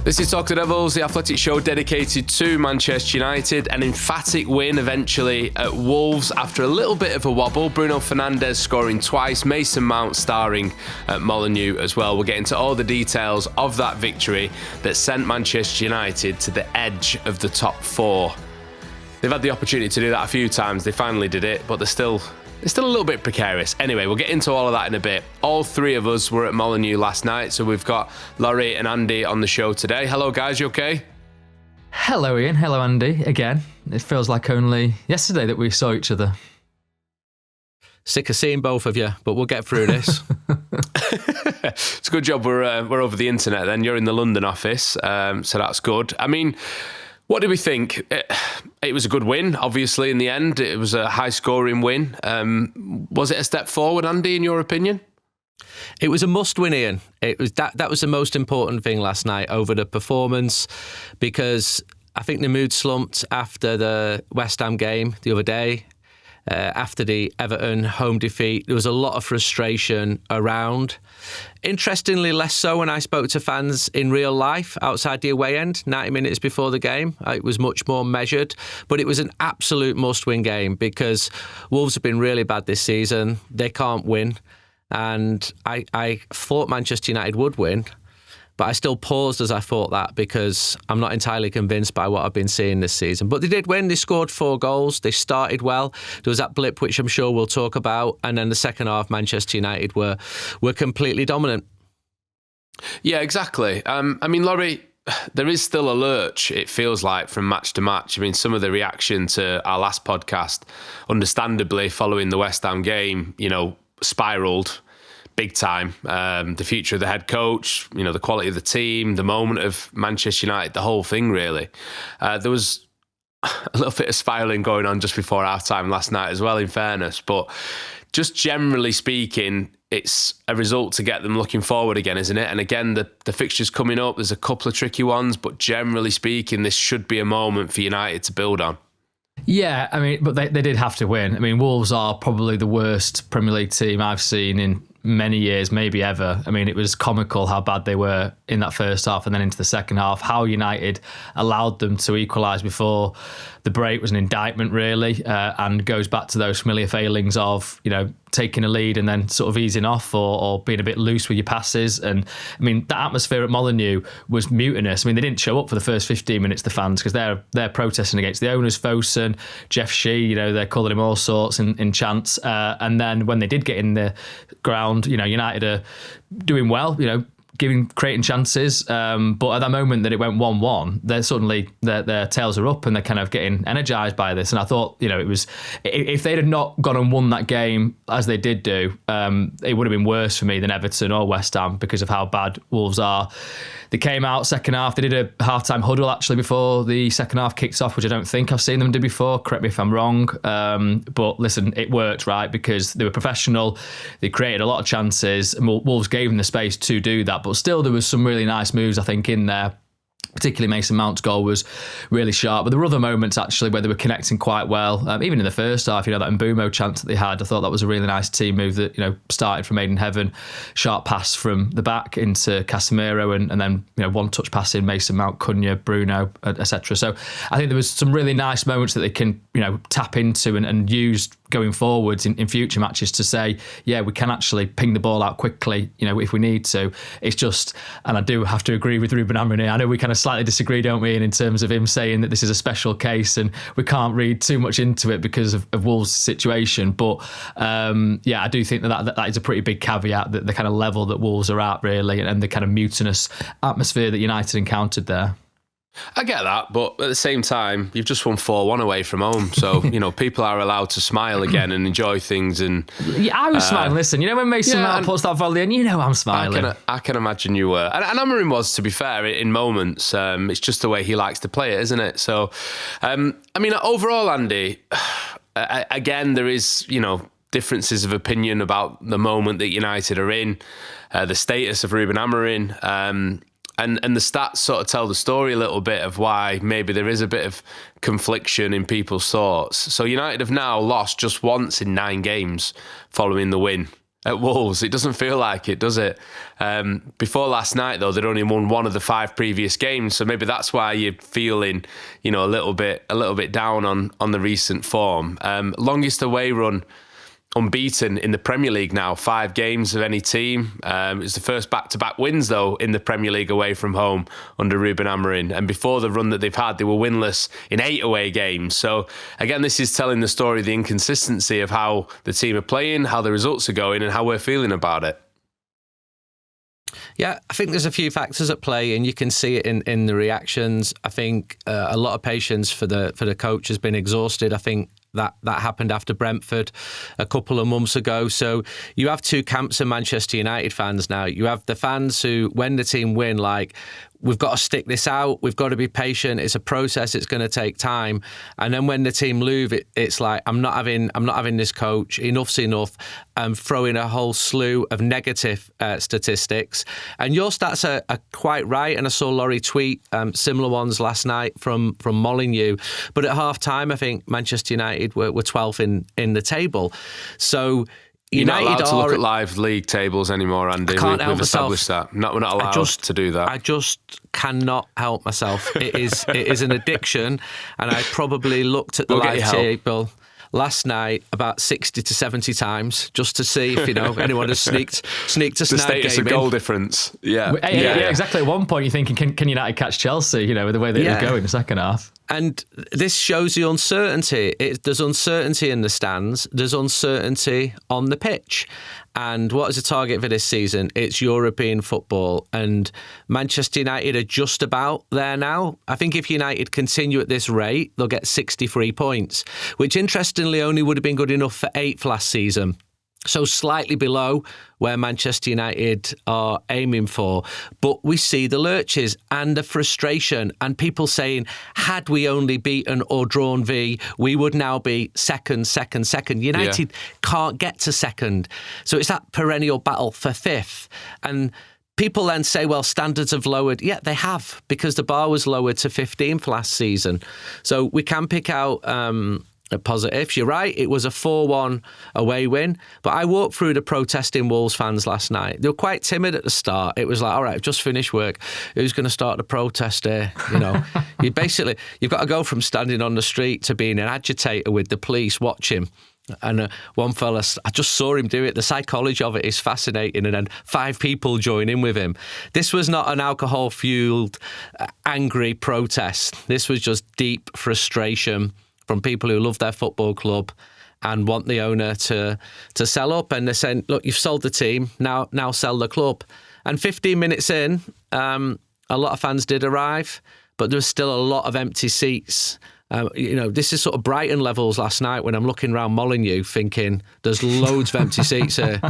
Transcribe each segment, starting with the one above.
This is Talk to Devils, the athletic show dedicated to Manchester United. An emphatic win eventually at Wolves after a little bit of a wobble. Bruno Fernandes scoring twice, Mason Mount starring at Molineux as well. We'll get into all the details of that victory that sent Manchester United to the edge of the top four. They've had the opportunity to do that a few times. They finally did it, but they're still a little bit precarious. Anyway, we'll get into all of that in a bit. All three of us were at Molineux last night, so we've got Laurie and Andy on the show today. Hello, guys. You okay? Hello, Ian. Hello, Andy. Again, it feels like only yesterday that we saw each other. Sick of seeing both of you, but we'll get through this. It's a good job we're over the internet then. You're in the London office, so that's good. I mean, what do we think? It was a good win, obviously, in the end. It was a high-scoring win. Was it a step forward, Andy, in your opinion? It was a must-win, Ian. It was that was the most important thing last night over the performance, because I think the mood slumped after the West Ham game the other day. After the Everton home defeat, there was a lot of frustration around. Interestingly, less so when I spoke to fans in real life outside the away end, 90 minutes before the game. It was much more measured, but it was an absolute must-win game because Wolves have been really bad this season. They can't win, and I thought Manchester United would win, but I still paused as I thought that because I'm not entirely convinced by what I've been seeing this season. But they did win. They scored 4 goals. They started well. There was that blip, which I'm sure we'll talk about. And then the second half, Manchester United were completely dominant. Yeah, exactly. I mean, Laurie, there is still a lurch, it feels like, from match to match. I mean, some of the reaction to our last podcast, understandably, following the West Ham game, spiralled big time. The future of the head coach, the quality of the team, the moment of Manchester United, the whole thing, really. There was a little bit of spiralling going on just before half-time last night as well, in fairness. But just generally speaking, it's a result to get them looking forward again, isn't it? And again, the fixtures coming up, there's a couple of tricky ones, but generally speaking, this should be a moment for United to build on. Yeah, I mean, but they did have to win. I mean, Wolves are probably the worst Premier League team I've seen in many years, maybe ever. I mean, it was comical how bad they were in that first half and then into the second half. How United allowed them to equalise before the break was an indictment, really, and goes back to those familiar failings of, taking a lead and then sort of easing off or being a bit loose with your passes. And I mean, that atmosphere at Molineux was mutinous. I mean, they didn't show up for the first 15 minutes, the fans, because they're protesting against the owners, Fosun, Jeff Shee, they're calling him all sorts in chants. And then when they did get in the ground, United are doing well, creating chances, but at that moment that it went 1-1, they're suddenly their tails are up and they're kind of getting energised by this. And I thought, it was, if they'd have not gone and won that game as they did do, it would have been worse for me than Everton or West Ham because of how bad Wolves are. They came out second half. They did a half-time huddle actually before the second half kicked off, which I don't think I've seen them do before. Correct me if I'm wrong. But listen, it worked, right? Because they were professional. They created a lot of chances. And Wolves gave them the space to do that. But still, there was some really nice moves, I think, in there. Particularly Mason Mount's goal was really sharp. But there were other moments, actually, where they were connecting quite well. Even in the first half, that Mbumo chance that they had, I thought that was a really nice team move that, started from Ayden Heaven. Sharp pass from the back into Casemiro and then, one-touch pass in Mason Mount, Cunha, Bruno, etc. So I think there was some really nice moments that they can, tap into and use going forwards in future matches to say, yeah, we can actually ping the ball out quickly, if we need to. It's just, and I do have to agree with Ruben Amorim here. I know we kind of slightly disagree, don't we, in terms of him saying that this is a special case and we can't read too much into it because of Wolves' situation. But I do think that is a pretty big caveat, that the kind of level that Wolves are at, really, and the kind of mutinous atmosphere that United encountered there. I get that, but at the same time, you've just won 4-1 away from home. So, people are allowed to smile again and enjoy things. And yeah, I was smiling. Listen, when Mason Mount puts that volley in, I'm smiling. I can imagine you were. And Amorim was, to be fair, in moments. It's just the way he likes to play it, isn't it? So, overall, Andy, again, there is, differences of opinion about the moment that United are in, the status of Ruben Amorim. And the stats sort of tell the story a little bit of why maybe there is a bit of confliction in people's thoughts. So United have now lost just once in 9 games following the win. at Wolves. It doesn't feel like it, does it? Before last night, though, they'd only won one of the 5 previous games, so maybe that's why you're feeling, a little bit down on the recent form. Longest away run unbeaten in the Premier League now, 5 games of any team. It's the first back-to-back wins, though, in the Premier League away from home under Ruben Amorim. And before the run that they've had, they were winless in 8 away games. So, again, this is telling the story of the inconsistency of how the team are playing, how the results are going, and how we're feeling about it. Yeah, I think there's a few factors at play, and you can see it in the reactions. I think a lot of patience for the coach has been exhausted. I think that happened after Brentford a couple of months ago. So you have 2 camps of Manchester United fans now. You have the fans who, when the team win, like, we've got to stick this out, we've got to be patient, it's a process, it's going to take time. And then when the team lose, it's like, I'm not having this coach, enough's enough. Throwing a whole slew of negative statistics. And your stats are quite right, and I saw Laurie tweet similar ones last night from Molineux. But at half time, I think Manchester United were 12th in the table. So You're not allowed to look at live league tables anymore, Andy. We've established that. We're not allowed to do that. I just cannot help myself. It is an addiction, and I probably looked at the live table last night about 60 to 70 times just to see if anyone has sneaked a snag the status game of goal difference. Yeah, exactly. At one point, you're thinking, can United catch Chelsea? With the way they were going in the second half. And this shows the uncertainty. There's uncertainty in the stands. There's uncertainty on the pitch. And what is the target for this season? It's European football. And Manchester United are just about there now. I think if United continue at this rate, they'll get 63 points, which interestingly only would have been good enough for 8th last season. So slightly below where Manchester United are aiming for. But we see the lurches and the frustration and people saying, had we only beaten or drawn V, we would now be second. United can't get to second. So it's that perennial battle for 5th. And people then say, well, standards have lowered. Yeah, they have, because the bar was lowered to 15th last season. So we can pick out positives. You're right, it was a 4-1 away win, but I walked through the protesting Wolves fans last night. They were quite timid at the start. It was like, all right, I've just finished work, who's going to start the protest here? You've got to go from standing on the street to being an agitator with the police watching. And one fella, I just saw him do it. The psychology of it is fascinating. And then 5 people join in with him. This was not an alcohol-fueled, angry protest. This was just deep frustration from people who love their football club and want the owner to sell up. And they're saying, look, you've sold the team, now sell the club. And 15 minutes in, a lot of fans did arrive, but there was still a lot of empty seats. This is sort of Brighton levels last night when I'm looking around Molineux thinking there's loads of empty seats here.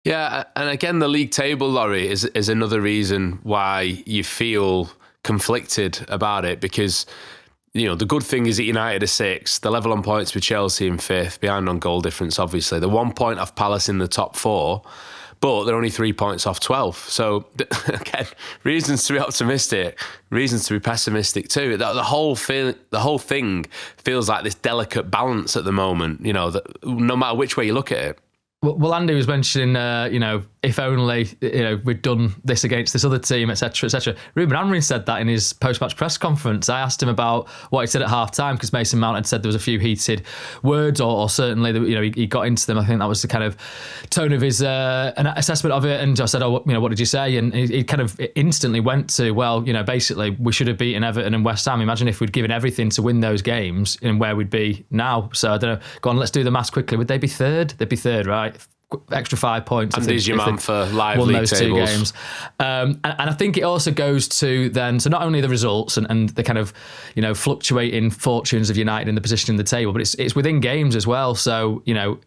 Yeah, and again, the league table, Laurie, is another reason why you feel conflicted about it, because the good thing is that United are 6th, they're level on points with Chelsea in 5th, behind on goal difference, obviously. They're 1 point off Palace in the top 4, but they're only 3 points off 12th. So, again, reasons to be optimistic, reasons to be pessimistic too. The whole thing feels like this delicate balance at the moment, that no matter which way you look at it. Well, Andy was mentioning, if only, we'd done this against this other team, etc., etc. Ruben Amorim said that in his post-match press conference. I asked him about what he said at half-time, because Mason Mount had said there was a few heated words, or certainly, he got into them. I think that was the kind of tone of his an assessment of it. And I said, what did you say? And he kind of instantly went to, well, basically, we should have beaten Everton and West Ham. Imagine if we'd given everything to win those games and where we'd be now. So I don't know. Go on, let's do the maths quickly. Would they be 3rd? They'd be 3rd, right? Extra 5 points. And there's your man for live won league those tables. 2 games. And I think it also goes to then, so not only the results and the kind of, fluctuating fortunes of United in the position in the table, but it's within games as well. So, United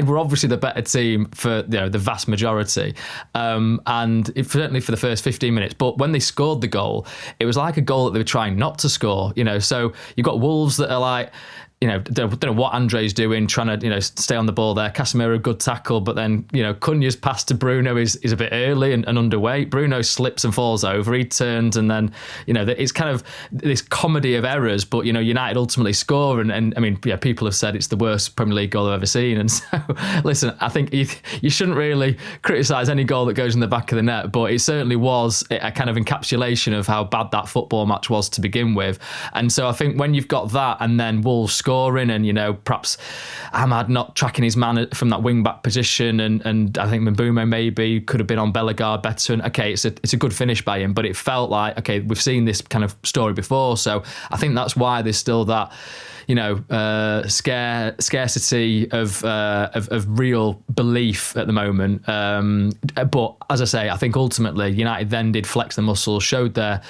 were obviously the better team for the vast majority. And certainly for the first 15 minutes. But when they scored the goal, it was like a goal that they were trying not to score, So you've got Wolves that are like, don't know what Andre's doing, trying to, stay on the ball there. Casemiro, good tackle, but then, Cunha's pass to Bruno is a bit early and underweight. Bruno slips and falls over. He turns, and then, it's kind of this comedy of errors, but, United ultimately score. And I mean, people have said it's the worst Premier League goal I've ever seen. And so, listen, I think you shouldn't really criticise any goal that goes in the back of the net, but it certainly was a kind of encapsulation of how bad that football match was to begin with. And so I think when you've got that, and then Wolves scoring, and perhaps Ahmad not tracking his man from that wing back position, and I think Mbeumo maybe could have been on Bellegarde better. And okay, it's a good finish by him, but it felt like, okay, we've seen this kind of story before, so I think that's why there's still that scarcity of real belief at the moment. But as I say, I think ultimately United then did flex the muscles, showed their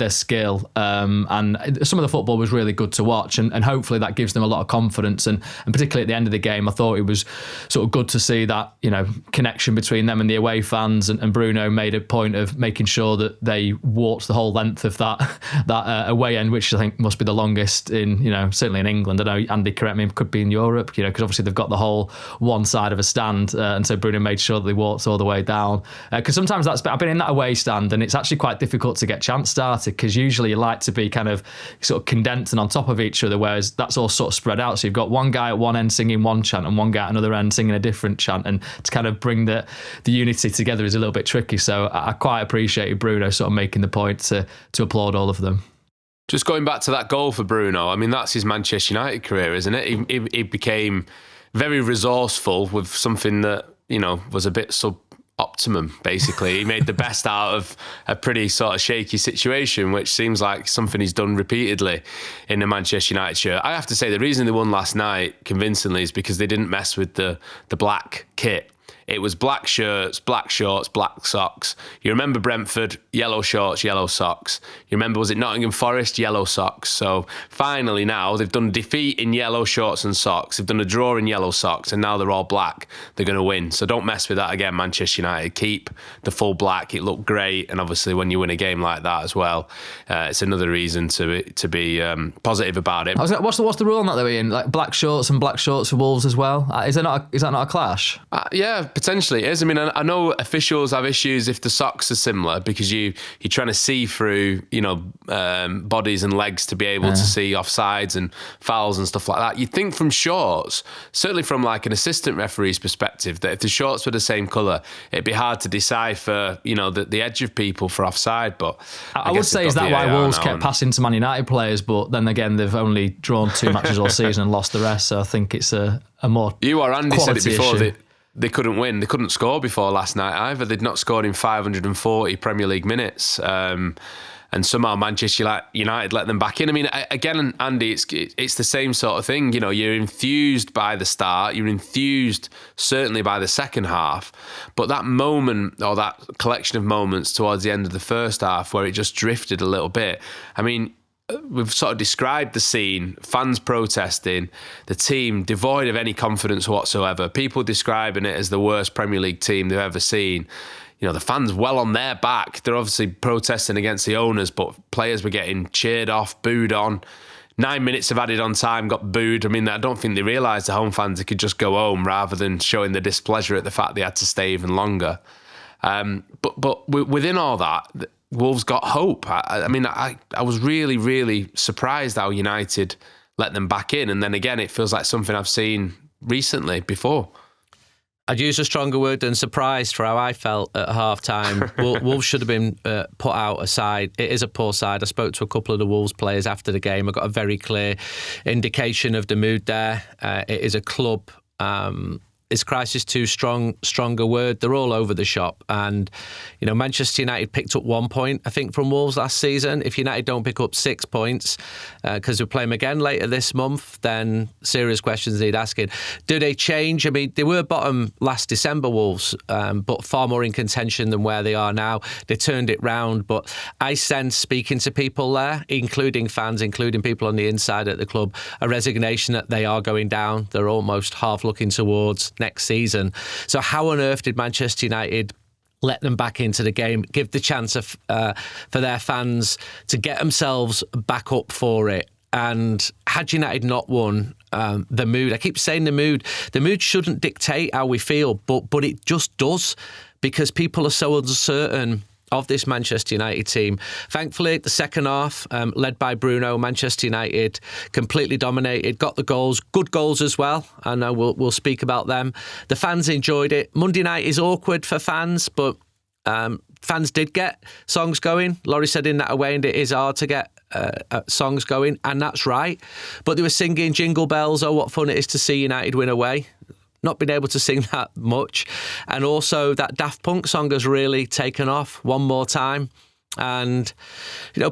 skill, and some of the football was really good to watch, and hopefully that gives them a lot of confidence. And particularly at the end of the game, I thought it was sort of good to see that connection between them and the away fans. And Bruno made a point of making sure that they walked the whole length of that away end, which I think must be the longest in certainly in England. I know, Andy, correct me, could be in Europe, because obviously they've got the whole one side of a stand, and so Bruno made sure that they walked all the way down. Because sometimes I've been in that away stand, and it's actually quite difficult to get chants started, because usually you like to be kind of sort of condensed and on top of each other, whereas that's all sort of spread out. So you've got one guy at one end singing one chant and one guy at another end singing a different chant, and to kind of bring the unity together is a little bit tricky. So I quite appreciated Bruno sort of making the point to applaud all of them. Just going back to that goal for Bruno, I mean, that's his Manchester United career, isn't it? He became very resourceful with something that, was a bit sub-optimum, basically. He made the best out of a pretty sort of shaky situation, which seems like something he's done repeatedly in the Manchester United shirt. I have to say, the reason they won last night convincingly is because they didn't mess with the black kit. It was black shirts, black shorts, black socks. You remember Brentford, yellow shorts, yellow socks. You remember, was it Nottingham Forest, yellow socks? So finally now they've done defeat in yellow shorts and socks. They've done a draw in yellow socks, and now they're all black. They're going to win. So don't mess with that again, Manchester United. Keep the full black. It looked great. And obviously when you win a game like that as well, it's another reason to be positive about it. What's the rule on that, though, Ian? Like black shorts and black shorts for Wolves as well? Is that not a clash? Yeah, potentially it is. I mean, I know officials have issues if the socks are similar, because you're trying to see through, bodies and legs to be able to see offsides and fouls and stuff like that. You'd think from shorts, certainly from like an assistant referee's perspective, that if the shorts were the same colour, it'd be hard to decipher, the edge of people for offside. But I would say, is that why Wolves kept passing to Man United players? But then again, they've only drawn 2 matches all season and lost the rest. So I think it's a more you or Andy said it before issue. They couldn't win. They couldn't score before last night either. They'd not scored in 540 Premier League minutes. And somehow Manchester United let them back in. I mean, again, Andy, it's the same sort of thing. You're enthused by the start. You're enthused certainly by the second half. But that moment, or that collection of moments towards the end of the first half where it just drifted a little bit, I mean, we've sort of described the scene, fans protesting, the team devoid of any confidence whatsoever, people describing it as the worst Premier League team they've ever seen. The fans well on their back. They're obviously protesting against the owners, but players were getting cheered off, booed on. 9 minutes of added on time got booed. I mean, I don't think they realised, the home fans, they could just go home rather than showing the displeasure at the fact they had to stay even longer. But within all that, Wolves got hope. I mean, I was really, really surprised how United let them back in. And then again, it feels like something I've seen recently before. I'd use a stronger word than surprised for how I felt at half-time. Wolves should have been put out aside. It is a poor side. I spoke to a couple of the Wolves players after the game. I got a very clear indication of the mood there. It is a club... Is crisis too stronger word? They're all over the shop. And, Manchester United picked up 1 point, I think, from Wolves last season. If United don't pick up 6 points, because we play them again later this month, then serious questions need asking. Do they change? I mean, they were bottom last December, Wolves, but far more in contention than where they are now. They turned it round. But I sense, speaking to people there, including fans, including people on the inside at the club, a resignation that they are going down. They're almost half looking towards next season. So how on earth did Manchester United let them back into the game, give the chance for their fans to get themselves back up for it? And had United not won, the mood, I keep saying the mood shouldn't dictate how we feel, but it just does, because people are so uncertain of this Manchester United team. Thankfully, the second half, led by Bruno, Manchester United completely dominated, got the goals, good goals as well. I know we'll speak about them. The fans enjoyed it. Monday night is awkward for fans, but fans did get songs going. Laurie said in that away end it is hard to get songs going, and that's right. But they were singing Jingle Bells, oh what fun it is to see United win away. Not been able to sing that much. And also that Daft Punk song has really taken off, One More Time. And,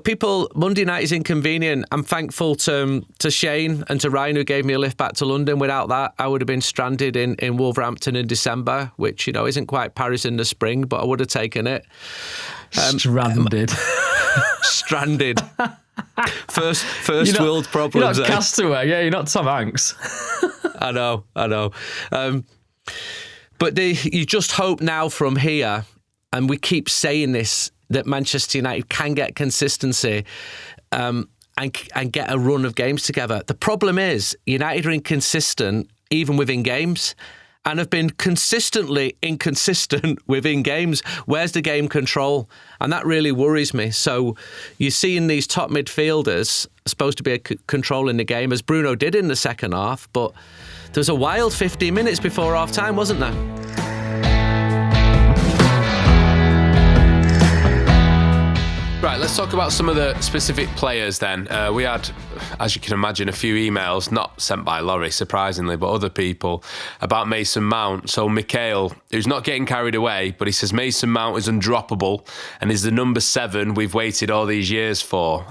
people, Monday night is inconvenient. I'm thankful to Shane and to Ryan, who gave me a lift back to London. Without that, I would have been stranded in Wolverhampton in December, which, isn't quite Paris in the spring, but I would have taken it. Stranded. Stranded. First world problems. You're not Castaway. Yeah, you're not Tom Hanks. I know. But you just hope now from here, and we keep saying this, that Manchester United can get consistency and get a run of games together. The problem is United are inconsistent even within games, and have been consistently inconsistent within games. Where's the game control? And that really worries me. So you're seeing these top midfielders supposed to be controlling the game, as Bruno did in the second half, but there was a wild 15 minutes before half-time, wasn't there? Right, let's talk about some of the specific players then. We had, as you can imagine, a few emails, not sent by Laurie, surprisingly, but other people, about Mason Mount. So Mikhail, who's not getting carried away, but he says Mason Mount is undroppable and is the number 7 we've waited all these years for.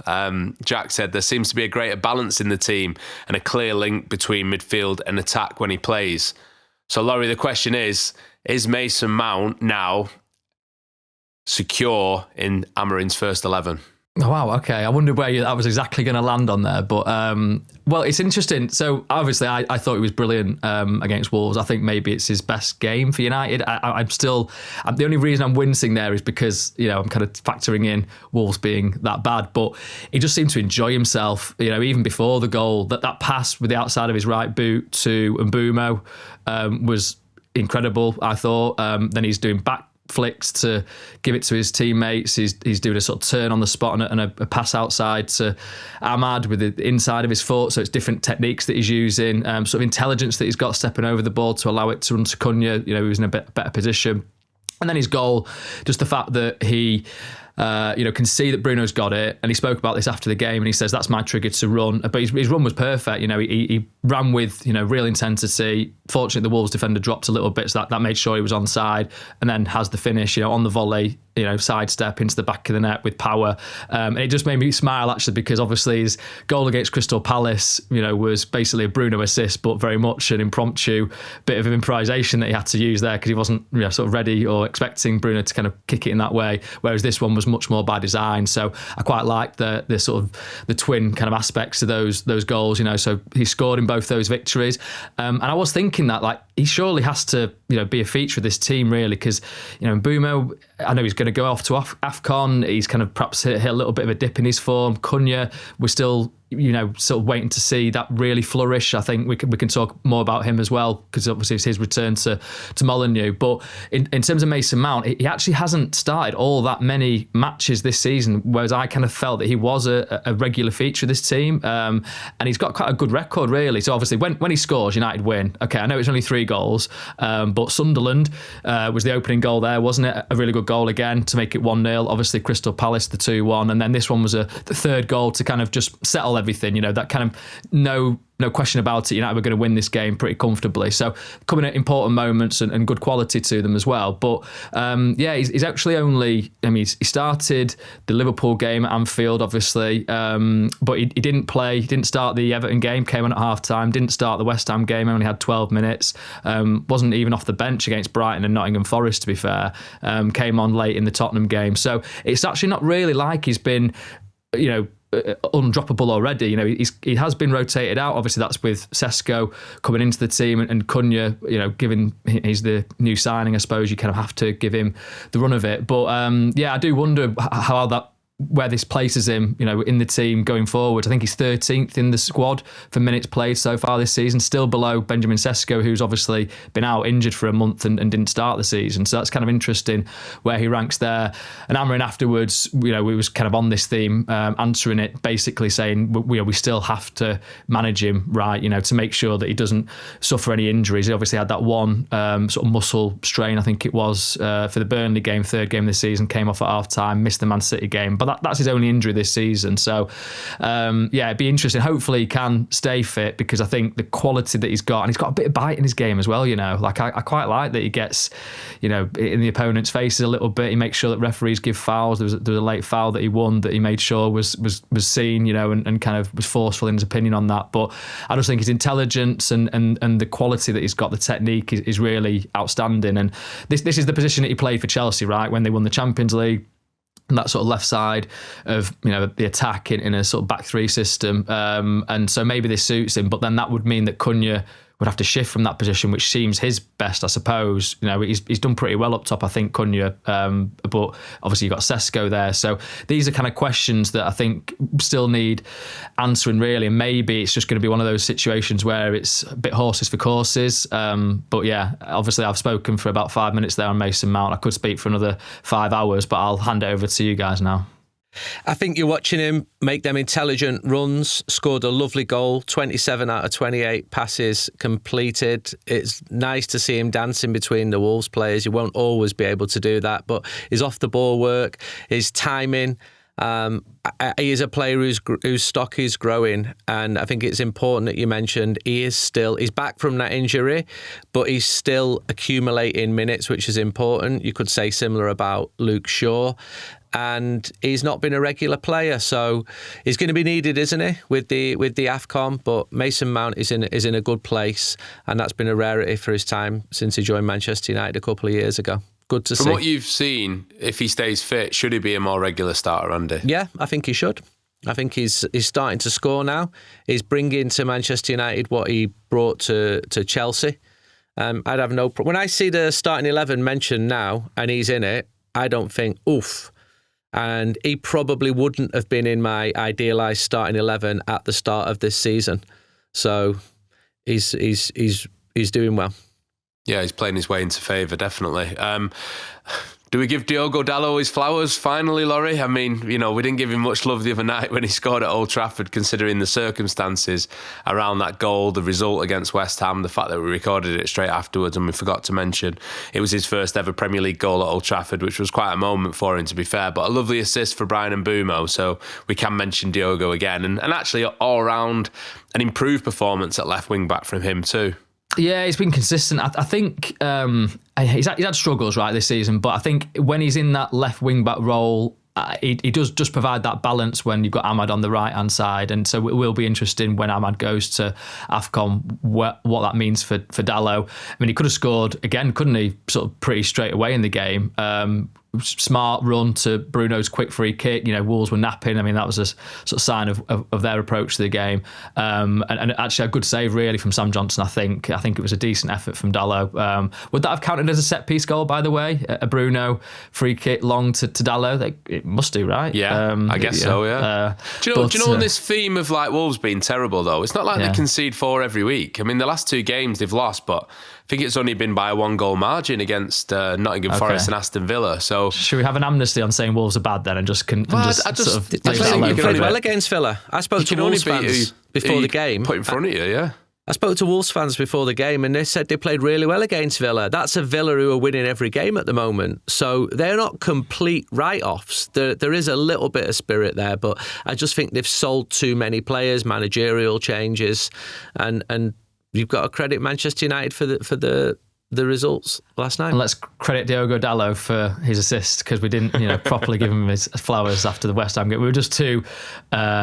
Jack said there seems to be a greater balance in the team and a clear link between midfield and attack when he plays. So Laurie, the question is Mason Mount now secure in Amorim's first 11? Oh, wow, okay. I wondered where that was exactly going to land on there. But, well, it's interesting. So, obviously, I thought he was brilliant against Wolves. I think maybe it's his best game for United. The only reason I'm wincing there is because, I'm kind of factoring in Wolves being that bad. But he just seemed to enjoy himself, even before the goal. That pass with the outside of his right boot to Mbeumo was incredible, I thought. Then he's doing back flicks to give it to his teammates. He's doing a sort of turn on the spot and a pass outside to Ahmad with the inside of his foot. So it's different techniques that he's using, sort of intelligence that he's got stepping over the ball to allow it to run to Cunha, who was in a better position. And then his goal, just the fact that he can see that Bruno's got it, and he spoke about this after the game, and he says that's my trigger to run. But his run was perfect. He ran with real intensity. Fortunately, the Wolves defender dropped a little bit, so that made sure he was onside, and then has the finish. On the volley, sidestep into the back of the net with power, and it just made me smile actually, because obviously his goal against Crystal Palace, was basically a Bruno assist, but very much an impromptu bit of improvisation that he had to use there because he wasn't sort of ready or expecting Bruno to kind of kick it in that way. Whereas this one was much more by design. So I quite liked the sort of the twin kind of aspects of those goals. So he scored in both those victories, and I was thinking that he surely has to be a feature of this team really, because Mbeumo, I know he's going to go off to AFCON. He's kind of perhaps hit a little bit of a dip in his form. Cunha, we're still sort of waiting to see that really flourish. I think we can talk more about him as well, because obviously it's his return to Molineux. But in terms of Mason Mount, he actually hasn't started all that many matches this season, whereas I kind of felt that he was a regular feature of this team, and he's got quite a good record really. So obviously when he scores, United win. Okay, I know it's only 3 goals, but Sunderland was the opening goal there, wasn't it? A really good goal again to make it 1-0. Obviously Crystal Palace the 2-1, and then this one was the third goal to kind of just settle everything. That kind of no question about it. United were going to win this game pretty comfortably. So coming at important moments and good quality to them as well. But he's actually only, he started the Liverpool game at Anfield, obviously, but he didn't play. He didn't start the Everton game, came on at half-time, didn't start the West Ham game, only had 12 minutes, wasn't even off the bench against Brighton and Nottingham Forest, to be fair, came on late in the Tottenham game. So it's actually not really like he's been, undroppable already. He has been rotated out. Obviously, that's with Sesko coming into the team and Cunha, given he's the new signing, I suppose you kind of have to give him the run of it. But I do wonder how that where this places him, in the team going forward. I think he's 13th in the squad for minutes played so far this season, still below Benjamin Sesko, who's obviously been out injured for a month and didn't start the season. So that's kind of interesting where he ranks there. And Amorim afterwards, we was kind of on this theme, answering it, basically saying we still have to manage him right, to make sure that he doesn't suffer any injuries. He obviously had that one sort of muscle strain, I think it was, for the Burnley game, third game of the season, came off at half-time, missed the Man City game, but that's his only injury this season. So it'd be interesting. Hopefully he can stay fit, because I think the quality that he's got, and he's got a bit of bite in his game as well, like I quite like that he gets, in the opponent's faces a little bit. He makes sure that referees give fouls. There was a late foul that he won that he made sure was seen, and kind of was forceful in his opinion on that. But I just think his intelligence and the quality that he's got, the technique is really outstanding. And this is the position that he played for Chelsea, right, when they won the Champions League. And that sort of left side of the attack in a sort of back three system, and so maybe this suits him. But then that would mean that Cunha would have to shift from that position, which seems his best, I suppose. He's done pretty well up top, I think, Cunha, but obviously you've got Sesko there. So these are kind of questions that I think still need answering, really. And maybe it's just going to be one of those situations where it's a bit horses for courses. But yeah, obviously I've spoken for about 5 minutes there on Mason Mount. I could speak for another 5 hours, but I'll hand it over to you guys now. I think you're watching him make them intelligent runs, scored a lovely goal, 27 out of 28 passes completed. It's nice to see him dancing between the Wolves players. You won't always be able to do that, but his off-the-ball work, his timing, he is a player whose stock is growing, and I think it's important that you mentioned he's back from that injury, but he's still accumulating minutes, which is important. You could say similar about Luke Shaw. And he's not been a regular player, so he's going to be needed, isn't he, with the AFCON? But Mason Mount is in a good place, and that's been a rarity for his time since he joined Manchester United a couple of years ago. Good to see. From what you've seen, if he stays fit, should he be a more regular starter, Andy? Yeah, I think he should. I think he's starting to score now. He's bringing to Manchester United what he brought to Chelsea. I'd have no problem. When I see the starting 11 mentioned now and he's in it, I don't think, oof. And he probably wouldn't have been in my idealised starting 11 at the start of this season. So he's doing well. Yeah, he's playing his way into favour, definitely. Do we give Diogo Dalot his flowers finally, Laurie? I mean, we didn't give him much love the other night when he scored at Old Trafford, considering the circumstances around that goal, the result against West Ham, the fact that we recorded it straight afterwards, and we forgot to mention it was his first ever Premier League goal at Old Trafford, which was quite a moment for him, to be fair. But a lovely assist for Brian Mbeumo, so we can mention Diogo again. And actually, all round, an improved performance at left wing back from him too. Yeah, he's been consistent. I think he's had struggles right this season, but I think when he's in that left wing back role, he does just provide that balance when you've got Ahmad on the right hand side, and so it will be interesting when Ahmad goes to AFCON what that means for Dalot. I mean, he could have scored again, couldn't he? Sort of pretty straight away in the game. Smart run to Bruno's quick free kick. Wolves were napping. I mean, that was a sort of sign of their approach to the game. And actually a good save really from Sam Johnson, I think. I think it was a decent effort from Dalot. Would that have counted as a set-piece goal, by the way? A Bruno free kick long to Dalot? It must do, right? Yeah, I guess so, yeah. Do you know on this theme of Wolves being terrible, though? It's not like they concede 4 every week. I mean, the last 2 games they've lost, but I think it's only been by a 1-goal margin against Nottingham Forest and Aston Villa. So should we have an amnesty on saying Wolves are bad then, and just sort of they played well against Villa. I spoke to Wolves fans before the game. Put in front of you, yeah. I spoke to Wolves fans before the game, and they said they played really well against Villa. That's a Villa who are winning every game at the moment. So they're not complete write-offs. There is a little bit of spirit there, but I just think they've sold too many players, managerial changes, and you've got to credit Manchester United for the results last night. And let's credit Diogo Dalot for his assist, because we didn't properly give him his flowers after the West Ham game. We were just too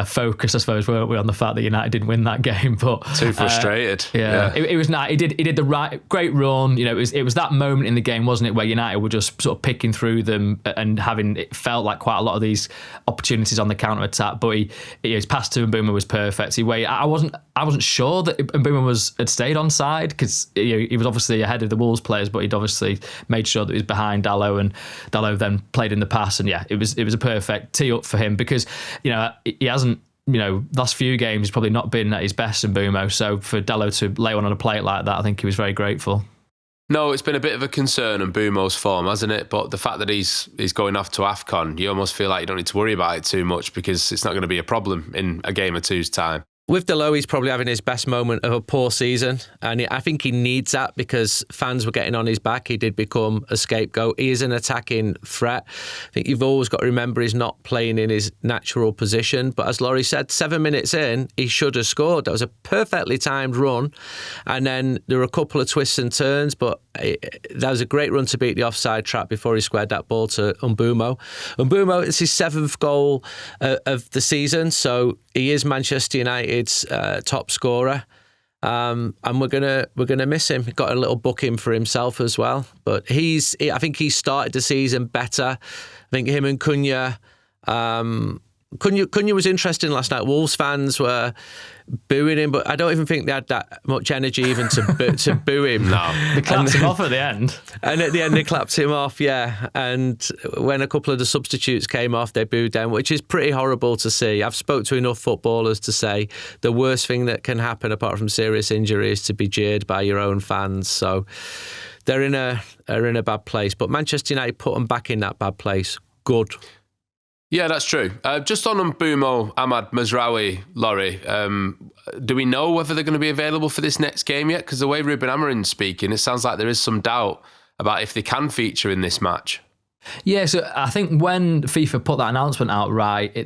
focused, I suppose, weren't we, on the fact that United didn't win that game. But too frustrated. It was nice. He did the great run. It was that moment in the game, wasn't it, where United were just sort of picking through them and it felt like quite a lot of these opportunities on the counter attack. But his pass to Mbeumo was perfect. I wasn't sure that Mbeumo had stayed onside, because he was obviously ahead of the Wolves players, but he'd obviously made sure that he was behind Dalot, and Dalot then played in the pass. And yeah, it was a perfect tee up for him, because he hasn't, last few games he's probably not been at his best in Mbeumo. So for Dalot to lay one on a plate like that, I think he was very grateful. No, it's been a bit of a concern on Mbeumo's form, hasn't it? But the fact that he's going off to AFCON, you almost feel like you don't need to worry about it too much, because it's not going to be a problem in a game or two's time. With Dalot, he's probably having his best moment of a poor season, and I think he needs that, because fans were getting on his back. He did become a scapegoat. He is an attacking threat. I think you've always got to remember he's not playing in his natural position. But as Laurie said, 7 minutes in, he should have scored. That was a perfectly timed run, and then there were a couple of twists and turns, but that was a great run to beat the offside trap before he squared that ball to Mbeumo. Mbeumo, it's his 7th goal of the season, so he is Manchester United's top scorer, and we're gonna miss him. He got a little booking for himself as well, but I think he started the season better. I think him and Cunha. Cunha was interesting last night. Wolves fans were booing him, but I don't even think they had that much energy even to boo him. No. They clapped him off at the end. And at the end they clapped him off, yeah. And when a couple of the substitutes came off, they booed them, which is pretty horrible to see. I've spoke to enough footballers to say the worst thing that can happen apart from serious injury is to be jeered by your own fans. So they're in a bad place. But Manchester United put them back in that bad place. Good. Yeah, that's true. Just on Mbeumo, Ahmad Mazraoui, Laurie, do we know whether they're going to be available for this next game yet? Because the way Ruben Amorim's speaking, it sounds like there is some doubt about if they can feature in this match. Yeah, so I think when FIFA put that announcement out,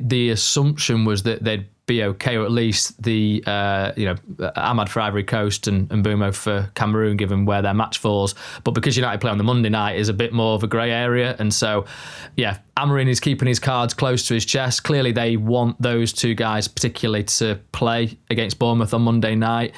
the assumption was that they'd be okay, or at least the Ahmad for Ivory Coast and Mbeumo for Cameroon, given where their match falls. But because United play on the Monday night, is a bit more of a grey area, and so yeah, Amorim is keeping his cards close to his chest. Clearly, they want those two guys particularly to play against Bournemouth on Monday night.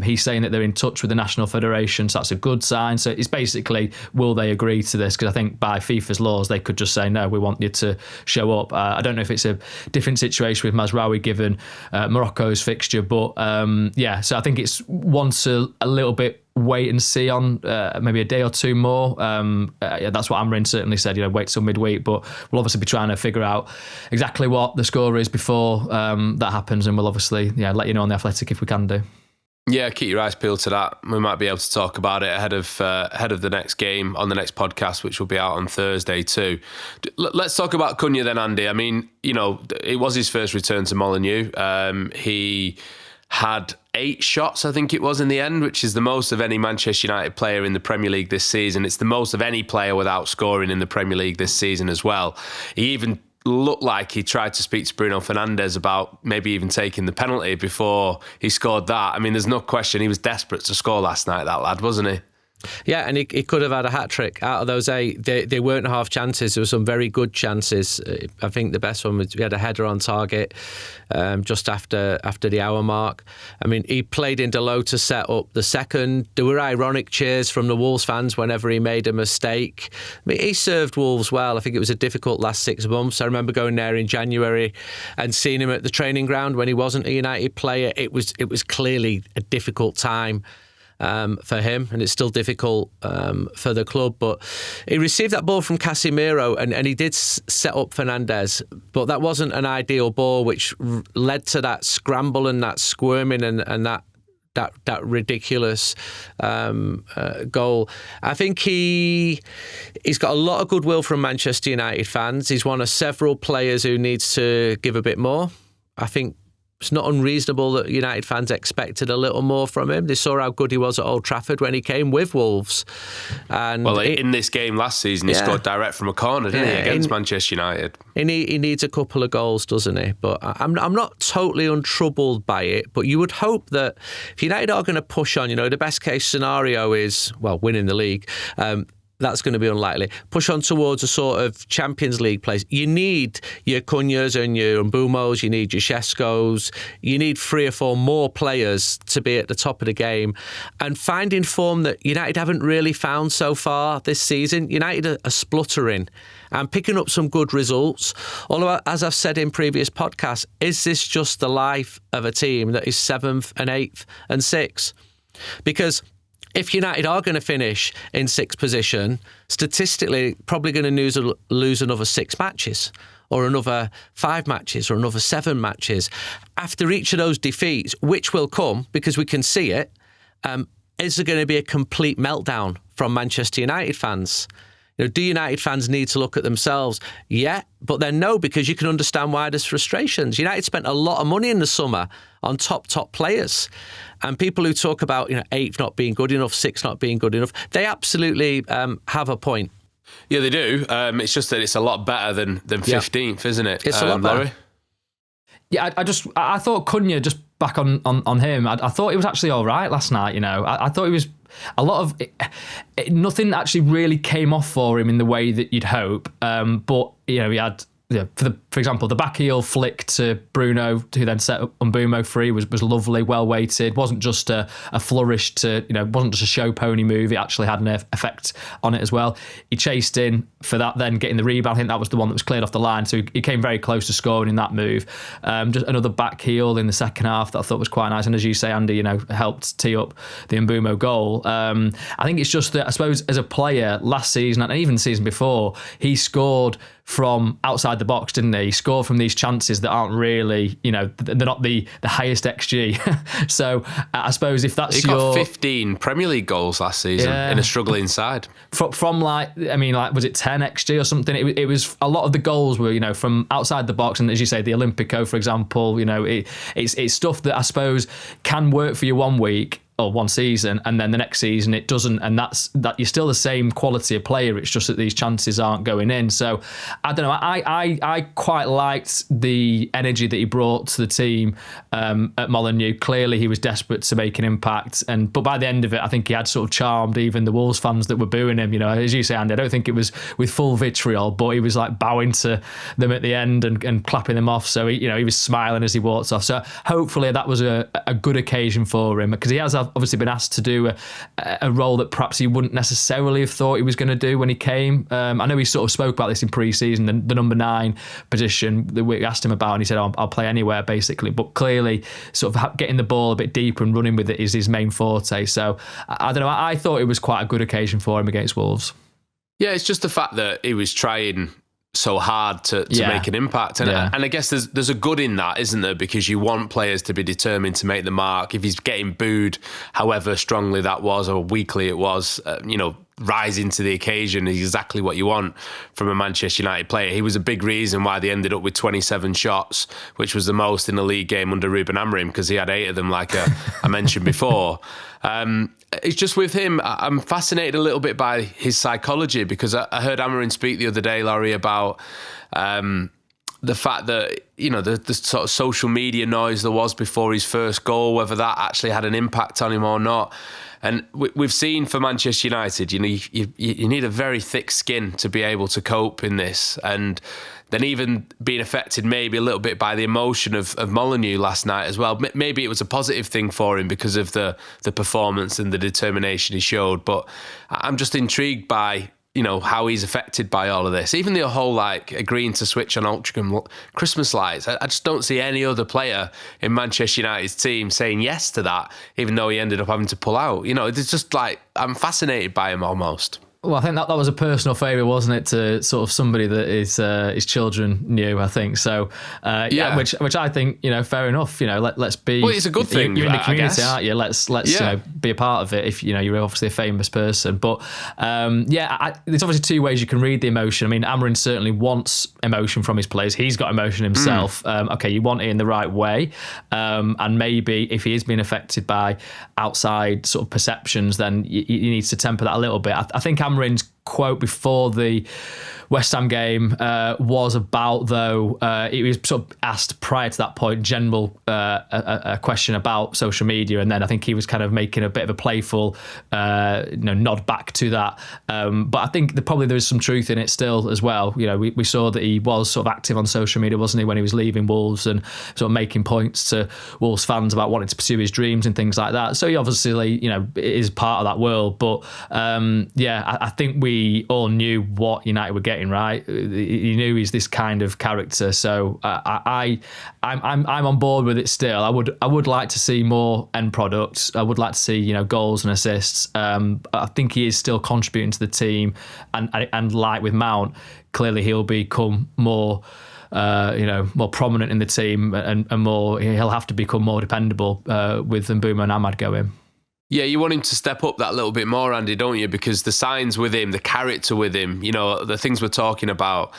He's saying that they're in touch with the National Federation, so that's a good sign. So it's basically, will they agree to this? Because I think by FIFA's laws, they could just say, no, we want you to show up. I don't know if it's a different situation with Mazraoui given Morocco's fixture, but so I think it's once a little bit wait and see on maybe a day or two more. That's what Amorim certainly said, wait till midweek, but we'll obviously be trying to figure out exactly what the score is before that happens, and we'll obviously let you know on The Athletic if we can do. Yeah, keep your eyes peeled to that. We might be able to talk about it ahead of the next game on the next podcast, which will be out on Thursday too. Let's talk about Cunha then, Andy. I mean, it was his first return to Molineux. He had 8 shots, I think it was, in the end, which is the most of any Manchester United player in the Premier League this season. It's the most of any player without scoring in the Premier League this season as well. He even looked like he tried to speak to Bruno Fernandes about maybe even taking the penalty before he scored that. I mean, there's no question he was desperate to score last night, that lad, wasn't he? Yeah, and he could have had a hat-trick. Out of those 8, they weren't half chances. There were some very good chances. I think the best one was he had a header on target just after the hour mark. I mean, he played in Dalot to set up the second. There were ironic cheers from the Wolves fans whenever he made a mistake. I mean, he served Wolves well. I think it was a difficult last 6 months. I remember going there in January and seeing him at the training ground when he wasn't a United player. It was clearly a difficult time for him, and it's still difficult for the club. But he received that ball from Casemiro, and he did set up Fernandes, but that wasn't an ideal ball, which led to that scramble and that squirming and that ridiculous goal. I think he's got a lot of goodwill from Manchester United fans. He's one of several players who needs to give a bit more. I think it's not unreasonable that United fans expected a little more from him. They saw how good he was at Old Trafford when he came with Wolves. And in this game last season, he scored direct from a corner, didn't he, against Manchester United? He needs a couple of goals, doesn't he? But I'm not totally untroubled by it. But you would hope that if United are going to push on, the best case scenario is, winning the league. That's going to be unlikely. Push on towards a sort of Champions League place. You need your Cunhas and your Mbumos, you need your Šeškos, you need 3 or 4 more players to be at the top of the game. And finding form that United haven't really found so far this season. United are spluttering and picking up some good results. Although, as I've said in previous podcasts, is this just the life of a team that is 7th and 8th and 6th? Because if United are going to finish in sixth position, statistically, probably going to lose another 6 matches, or another 5 matches, or another 7 matches. After each of those defeats, which will come, because we can see it, is there going to be a complete meltdown from Manchester United fans? Do United fans need to look at themselves? Yeah, but then no, because you can understand why there's frustrations. United spent a lot of money in the summer on top players. And people who talk about 8th not being good enough, 6th not being good enough, they absolutely have a point. Yeah, they do. It's just that it's a lot better than 15th, isn't it? It's a lot better. Laurie? Yeah, I thought Cunha, just back on him, I thought he was actually all right last night, I thought he was... A lot of nothing actually really came off for him in the way that you'd hope. But he had, for example, the back heel flick to Bruno, who then set up Mbeumo free, was lovely, well weighted. Wasn't just a flourish to, wasn't just a show pony move. It actually had an effect on it as well. He chased in for that, then getting the rebound. I think that was the one that was cleared off the line. So he came very close to scoring in that move. Just another back heel in the second half that I thought was quite nice. And as you say, Andy, helped tee up the Mbeumo goal. I think it's just that, I suppose, as a player last season and even the season before, he scored from outside the box, didn't he? He scored from these chances that aren't really, they're not the highest XG. So I suppose if that's he got 15 Premier League goals last season in a struggling side. From was it 10 XG or something? It was a lot of the goals were, from outside the box, and as you say, the Olympico, for example, it's stuff that I suppose can work for you one week or one season, and then the next season it doesn't, and that you're still the same quality of player. It's just that these chances aren't going in. So I don't know. I quite liked the energy that he brought to the team at Molineux. Clearly, he was desperate to make an impact, but by the end of it, I think he had sort of charmed even the Wolves fans that were booing him. As you say, Andy, I don't think it was with full vitriol, but he was like bowing to them at the end and clapping them off. So he was smiling as he walked off. So hopefully that was a good occasion for him, because he has obviously been asked to do a role that perhaps he wouldn't necessarily have thought he was going to do when he came. I know he sort of spoke about this in pre-season, the number 9 position that we asked him about, and he said, I'll play anywhere, basically. But clearly, sort of getting the ball a bit deeper and running with it is his main forte. So I don't know. I thought it was quite a good occasion for him against Wolves. Yeah, it's just the fact that he was trying so hard to make an impact. And I guess there's a good in that, isn't there? Because you want players to be determined to make the mark. If he's getting booed, however strongly that was or weakly it was, rising to the occasion is exactly what you want from a Manchester United player. He was a big reason why they ended up with 27 shots, which was the most in a league game under Ruben Amorim, because he had 8 of them, like I mentioned before. It's just with him, I'm fascinated a little bit by his psychology, because I heard Amorim speak the other day, Laurie, about the fact that, the sort of social media noise there was before his first goal, whether that actually had an impact on him or not. And we've seen for Manchester United, you need a very thick skin to be able to cope in this. And then even being affected maybe a little bit by the emotion of Molineux last night as well. Maybe it was a positive thing for him because of the performance and the determination he showed. But I'm just intrigued by, how he's affected by all of this. Even the whole, agreeing to switch on Ultragam Christmas lights. I just don't see any other player in Manchester United's team saying yes to that, even though he ended up having to pull out. It's just I'm fascinated by him almost. Well, I think that was a personal favour, wasn't it, to sort of somebody that his children knew, I think. So, which I think, fair enough. Let's be. Well, it's a good thing. You're in the community, aren't you? Let's be a part of it. If you're obviously a famous person, but there's obviously 2 ways you can read the emotion. I mean, Amorim certainly wants emotion from his players. He's got emotion himself. Okay, you want it in the right way, and maybe if he is being affected by outside sort of perceptions, then he needs to temper that a little bit. I think Amorim's quote before the West Ham game was about, though, it was sort of asked prior to that point, general a question about social media, and then I think he was kind of making a bit of a playful nod back to that. But I think there is some truth in it still as well. We saw that he was sort of active on social media, wasn't he, when he was leaving Wolves, and sort of making points to Wolves fans about wanting to pursue his dreams and things like that. So he obviously, is part of that world. But I think we all knew what United were getting, right? You knew he's this kind of character. So I'm on board with it still. I would like to see more end products. I would like to see, goals and assists. I think he is still contributing to the team, and like with Mount, clearly he'll become more more prominent in the team, and more, he'll have to become more dependable with Mbeumo and Ahmad going. Yeah, you want him to step up that little bit more, Andy, don't you? Because the signs with him, the character with him, the things we're talking about,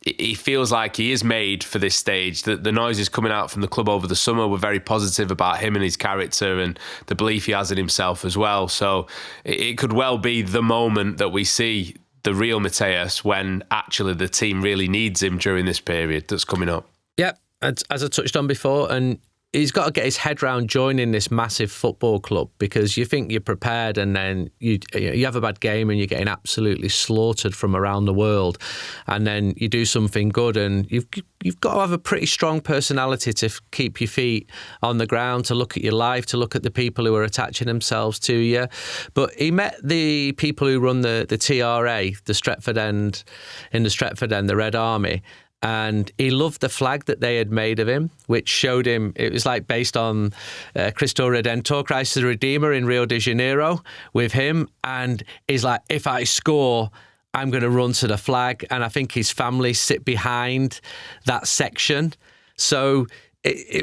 he feels like he is made for this stage. The noises coming out from the club over the summer were very positive about him and his character and the belief he has in himself as well. So it could well be the moment that we see the real Mateus when actually the team really needs him during this period that's coming up. Yep, as I touched on before, and he's got to get his head round joining this massive football club, because you think you're prepared and then you have a bad game and you're getting absolutely slaughtered from around the world, and then you do something good, and you've got to have a pretty strong personality to keep your feet on the ground, to look at your life, to look at the people who are attaching themselves to you. But he met the people who run the TRA, the Stretford End, the Red Army, and he loved the flag that they had made of him, which showed him, it was like based on Cristo Redentor, Christ the Redeemer in Rio de Janeiro with him. And he's like, if I score, I'm going to run to the flag. And I think his family sit behind that section. So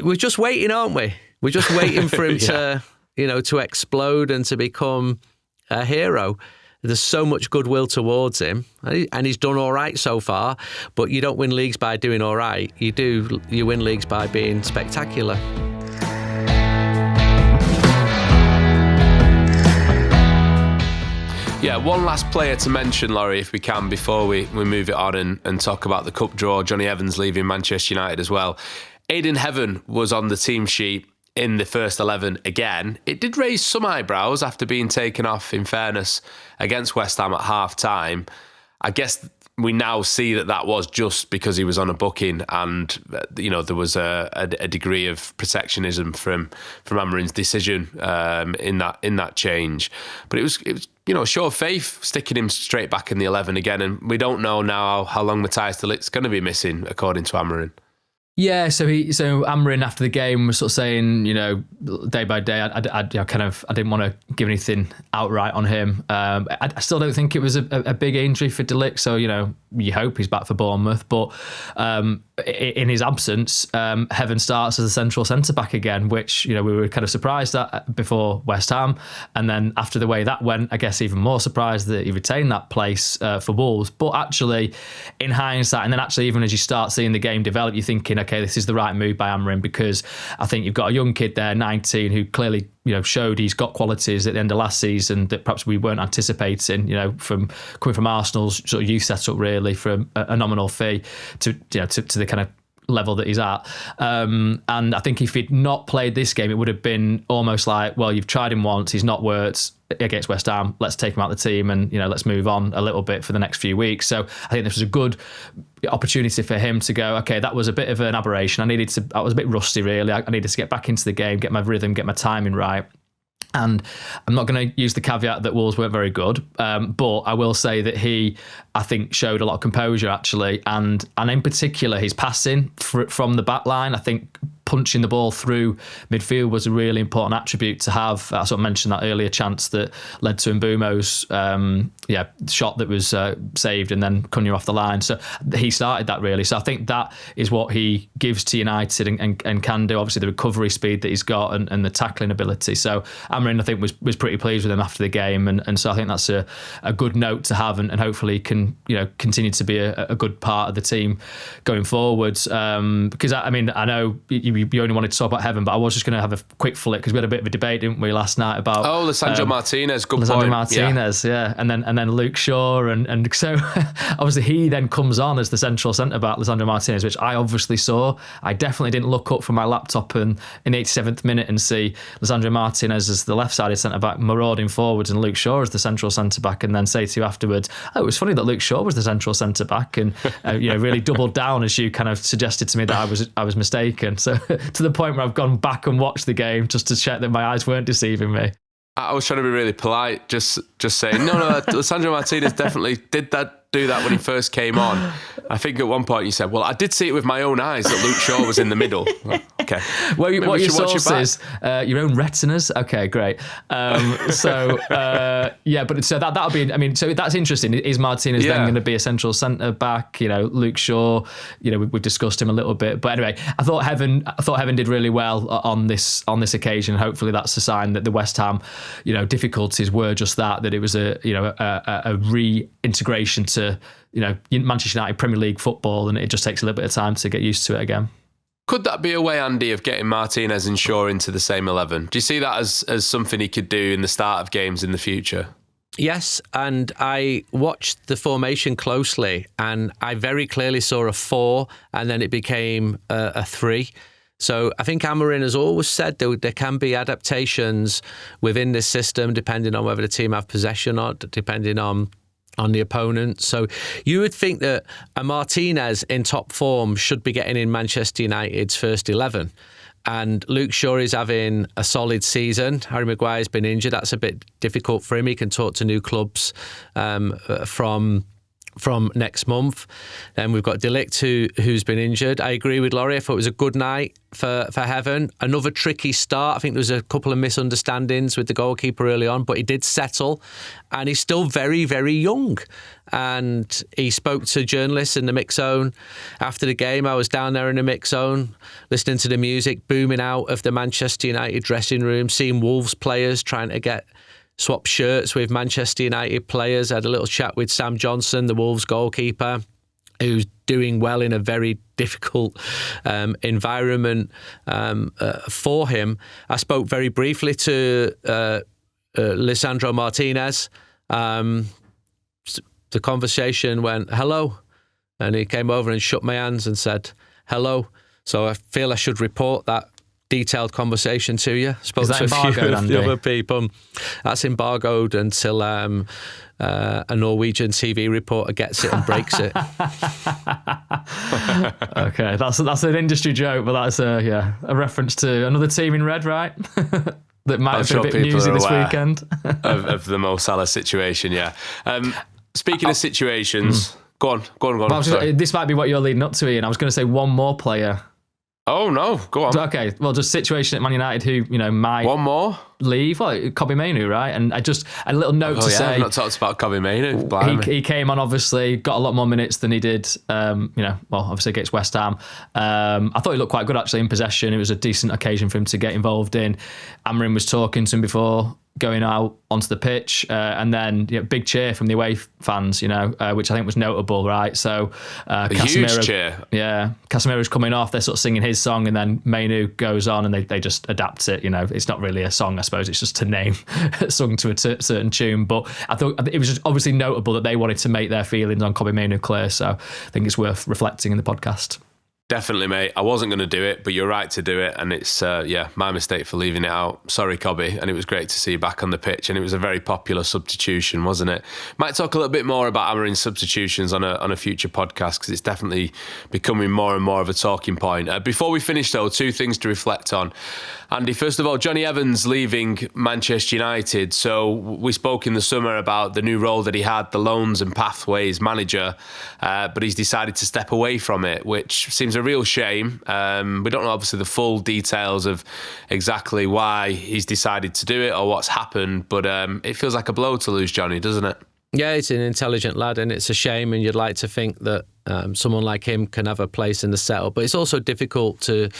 we're just waiting, aren't we? We're just waiting for him to explode and to become a hero. There's so much goodwill towards him, and he's done all right so far. But you don't win leagues by doing all right. You win leagues by being spectacular. Yeah, one last player to mention, Laurie, if we can, before we move it on and talk about the cup draw. Jonny Evans leaving Manchester United as well. Ayden Heaven was on the team sheet in the first 11 again. It did raise some eyebrows after being taken off, in fairness, against West Ham at half-time. I guess we now see that was just because he was on a booking, and there was a degree of protectionism from Amorim's decision in that change. But it was a show of faith sticking him straight back in the 11 again, and we don't know now how long Matthias de Ligt's going to be missing, according to Amorim. Yeah, so Amorim after the game was sort of saying, day by day, I didn't want to give anything outright on him. I still don't think it was a big injury for de Ligt, so you hope he's back for Bournemouth. But in his absence, Heaven starts as a central centre back again, which we were kind of surprised at before West Ham, and then after the way that went, I guess even more surprised that he retained that place for Wolves. But actually, in hindsight, and then actually even as you start seeing the game develop, you're thinking, okay, this is the right move by Amorim, because I think you've got a young kid there, 19, who clearly showed he's got qualities at the end of last season that perhaps we weren't anticipating, from coming from Arsenal's sort of youth setup, really, from a nominal fee to the kind of level that he's at. And I think if he'd not played this game, it would have been almost like, well, you've tried him once, he's not worked against West Ham, let's take him out of the team and let's move on a little bit for the next few weeks. So I think this was a good opportunity for him to go, okay, that was a bit of an aberration. I was a bit rusty, really. I needed to get back into the game, get my rhythm, get my timing right. And I'm not going to use the caveat that Wolves weren't very good, but I will say that he, I think, showed a lot of composure, actually, and in particular his passing from the back line. I think punching the ball through midfield was a really important attribute to have. I sort of mentioned that earlier chance that led to Mbeumo's shot that was saved, and then Cunha off the line. So he started that, really. So I think that is what he gives to United and can do. Obviously the recovery speed that he's got and the tackling ability. So Amorim, I think, was pretty pleased with him after the game, and so I think that's a good note to have, and hopefully can continue to be a good part of the team going forwards. Because I know you only wanted to talk about Heaven, but I was just going to have a quick flick, because we had a bit of a debate, didn't we, last night about Lisandro Martinez. Good Lisandro point. Martinez, yeah. And then Luke Shaw, and so obviously he then comes on as the central centre back, Lisandro Martinez, which I obviously saw. I definitely didn't look up from my laptop in the 87th minute and see Lisandro Martinez as the left-sided centre back marauding forwards and Luke Shaw as the central centre back, and then say to you afterwards, oh, it was funny that Luke Shaw was the central centre back, and really doubled down, as you kind of suggested to me that I was mistaken. So to the point where I've gone back and watched the game just to check that my eyes weren't deceiving me. I was trying to be really polite, just saying, no, Lisandro Martinez definitely do that when he first came on. I think at one point you said, well, I did see it with my own eyes that Luke Shaw was in the middle. Okay. Well, what your source is, your own retinas? Okay, great. But so that'll be, I mean, so that's interesting. Is Martinez then going to be a central centre-back? Luke Shaw, we've discussed him a little bit. But anyway, I thought Heaven did really well on this occasion. Hopefully that's a sign that the West Ham, difficulties were just that it was a reintegration to, Manchester United Premier League football, and it just takes a little bit of time to get used to it again. Could that be a way, Andy, of getting Martinez and Shaw into the same 11? Do you see that as something he could do in the start of games in the future? Yes, and I watched the formation closely, and I very clearly saw a 4, and then it became a 3. So I think Amorim has always said there can be adaptations within this system, depending on whether the team have possession or depending on the opponent. So you would think that a Martinez in top form should be getting in Manchester United's first 11. And Luke Shaw is having a solid season. Harry Maguire's been injured. That's a bit difficult for him. He can talk to new clubs from next month. Then we've got De Ligt, who's been injured. I agree with Laurie. I thought it was a good night for Heaven. Another tricky start. I think there was a couple of misunderstandings with the goalkeeper early on, but he did settle, and he's still very, very young. And he spoke to journalists in the mix zone after the game. I was down there in the mix zone, listening to the music booming out of the Manchester United dressing room, seeing Wolves players trying to swap shirts with Manchester United players. I had a little chat with Sam Johnson, the Wolves goalkeeper, who's doing well in a very difficult environment for him. I spoke very briefly to Lisandro Martinez. The conversation went, hello. And he came over and shook my hands and said, hello. So I feel I should report that detailed conversation to you. Spoke to a few of the other people. That's embargoed until a Norwegian TV reporter gets it and breaks it. Okay, that's an industry joke, but that's a reference to another team in red, right? That might have been a bit newsy this weekend. of the Mo Salah situation, yeah. Speaking of situations, go on. Well, this might be what you're leading up to, Ian. I was going to say one more player. Oh, no. Go on. Okay. Well, just situation at Man United who, might... One more? Leave. Well, Kobbie Mainoo, right? And I just... A little note to say... I've not talked about Kobbie Mainoo. He came on, obviously, got a lot more minutes than he did, obviously against West Ham. I thought he looked quite good, actually, in possession. It was a decent occasion for him to get involved in. Amorim was talking to him before going out onto the pitch, and then big cheer from the away fans, which I think was notable, right? So a huge cheer. Yeah, Casemiro's coming off, they're sort of singing his song, and then Mainoo goes on and they just adapt it. It's not really a song, I suppose, it's just to name a song to a certain tune. But I thought it was just obviously notable that they wanted to make their feelings on Kobbie Mainoo clear, so I think it's worth reflecting in the podcast. Definitely, mate. I wasn't going to do it, but you're right to do it. And it's, my mistake for leaving it out. Sorry, Kobbie. And it was great to see you back on the pitch. And it was a very popular substitution, wasn't it? Might talk a little bit more about Amorim's substitutions on a future podcast, because it's definitely becoming more and more of a talking point. Before we finish, though, 2 things to reflect on. Andy, first of all, Jonny Evans leaving Manchester United. So we spoke in the summer about the new role that he had, the loans and pathways manager, but he's decided to step away from it, which seems a real shame. We don't know, obviously, the full details of exactly why he's decided to do it or what's happened, but it feels like a blow to lose Jonny, doesn't it? Yeah, he's an intelligent lad, and it's a shame, and you'd like to think that someone like him can have a place in the setup. But it's also difficult to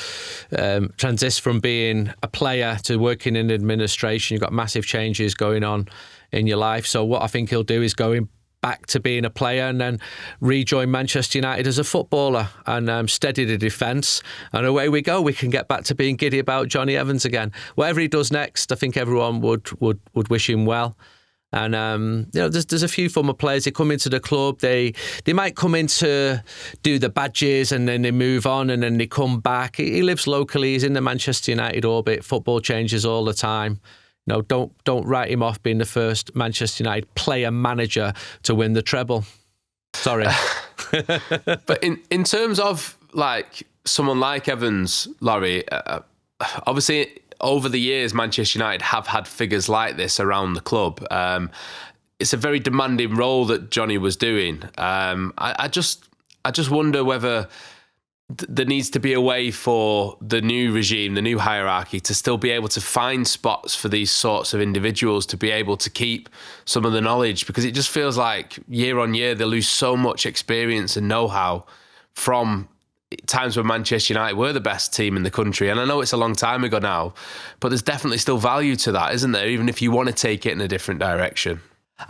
transition from being a player to working in administration. You've got massive changes going on in your life. So what I think he'll do is going back to being a player and then rejoin Manchester United as a footballer and steady the defence. And away we go. We can get back to being giddy about Jonny Evans again. Whatever he does next, I think everyone would wish him well. And there's a few former players. They come into the club. They might come in to do the badges and then they move on and then they come back. He lives locally. He's in the Manchester United orbit. Football changes all the time. Don't write him off being the first Manchester United player manager to win the treble. Sorry, but in terms of like someone like Evans, Laurie, obviously over the years, Manchester United have had figures like this around the club. It's a very demanding role that Jonny was doing. I just wonder whether there needs to be a way for the new regime, the new hierarchy, to still be able to find spots for these sorts of individuals to be able to keep some of the knowledge, because it just feels like year on year they lose so much experience and know-how from times when Manchester United were the best team in the country. And I know it's a long time ago now, but there's definitely still value to that, isn't there? Even if you want to take it in a different direction.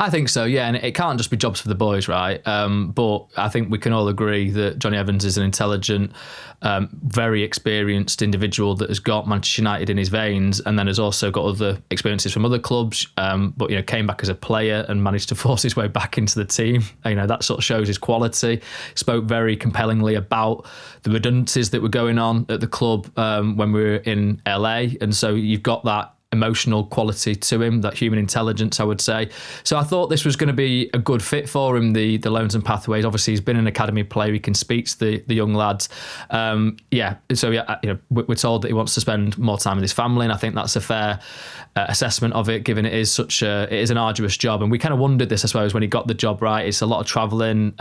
I think so, yeah, and it can't just be jobs for the boys, right? But I think we can all agree that Jonny Evans is an intelligent, very experienced individual that has got Manchester United in his veins, and then has also got other experiences from other clubs. But came back as a player and managed to force his way back into the team. That sort of shows his quality. Spoke very compellingly about the redundancies that were going on at the club when we were in LA, and so you've got that emotional quality to him, that human intelligence, I would say. So I thought this was going to be a good fit for him, the loans and pathways. Obviously, he's been an academy player. He can speak to the young lads. We're told that he wants to spend more time with his family, and I think that's a fair assessment of it, given it is an arduous job. And we kind of wondered this, I suppose, when he got the job, right? It's a lot of travelling.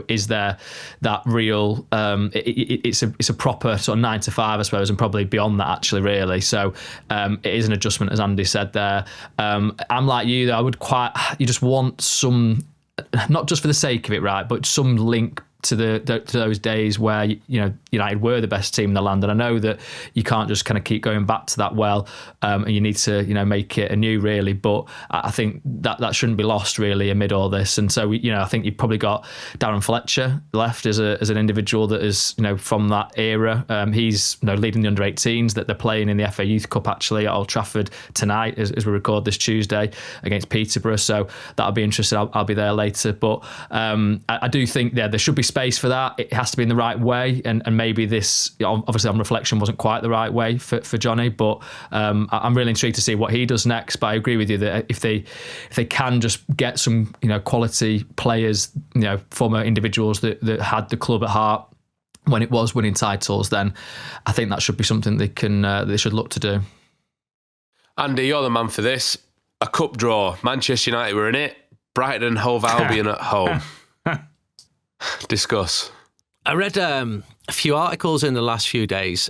Is there that real? It's a proper sort of 9 to 5, I suppose, and probably beyond that, actually, really. So it is an adjustment, as Andy said there. I'm like you, though. You just want some, not just for the sake of it, right, but some link to those days where United were the best team in the land. And I know that you can't just kind of keep going back to that well, and you need to make it anew, really. But I think that shouldn't be lost, really, amid all this. And so I think you've probably got Darren Fletcher left as an individual that is from that era. He's leading the under-18s that they're playing in the FA Youth Cup, actually, at Old Trafford tonight as we record this Tuesday against Peterborough. So that'll be interesting. I'll be there later. But I do think there should be space for that. It has to be in the right way, and maybe this, obviously on reflection, wasn't quite the right way for Jonny, but I'm really intrigued to see what he does next. But I agree with you that if they can just get some quality players, former individuals that had the club at heart when it was winning titles, then I think that should be something they should look to do. Andy, you're the man for this. A cup draw. Manchester United were in it. Brighton and Hove Albion at home. Discuss. I read a few articles in the last few days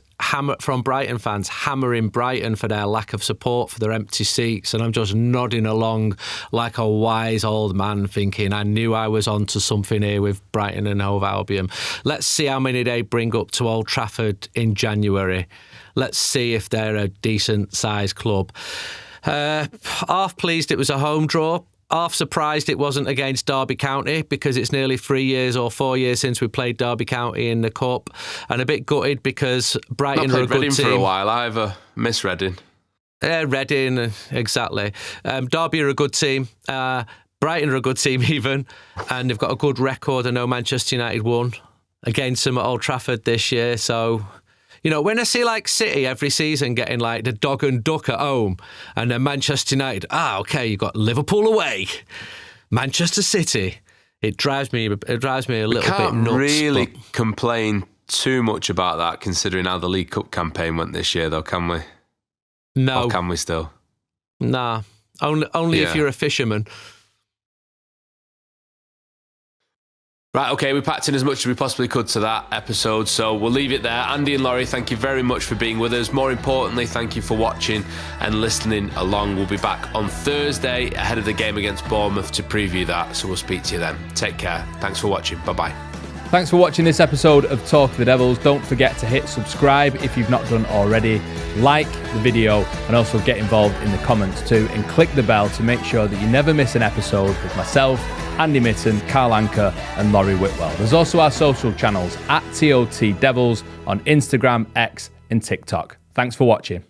from Brighton fans hammering Brighton for their lack of support, for their empty seats, and I'm just nodding along like a wise old man, thinking I knew I was onto something here with Brighton and Hove Albion. Let's see how many they bring up to Old Trafford in January. Let's see if they're a decent sized club. Half pleased it was a home draw. Half surprised it wasn't against Derby County, because it's nearly 3 years or 4 years since we played Derby County in the Cup, and a bit gutted because Brighton are a good Reading team. For a while either. Miss Reading. Reading, exactly. Derby are a good team. Brighton are a good team even, and they've got a good record. I know Manchester United won against them at Old Trafford this year, so when I see like City every season getting like the dog and duck at home, and then Manchester United, okay, you've got Liverpool away, Manchester City, it drives me a little bit nuts. We can't really complain too much about that, considering how the League Cup campaign went this year, though, can we? No. Or can we still? Nah, only if you're a fisherman. Right, okay, we packed in as much as we possibly could to that episode, so we'll leave it there. Andy and Laurie, thank you very much for being with us. More importantly, thank you for watching and listening along. We'll be back on Thursday ahead of the game against Bournemouth to preview that, so we'll speak to you then. Take care. Thanks for watching. Bye-bye. Thanks for watching this episode of Talk of the Devils. Don't forget to hit subscribe if you've not done already. Like the video and also get involved in the comments too, and click the bell to make sure that you never miss an episode with myself, Andy Mitten, Carl Anker and Laurie Whitwell. There's also our social channels at TOT Devils on Instagram, X and TikTok. Thanks for watching.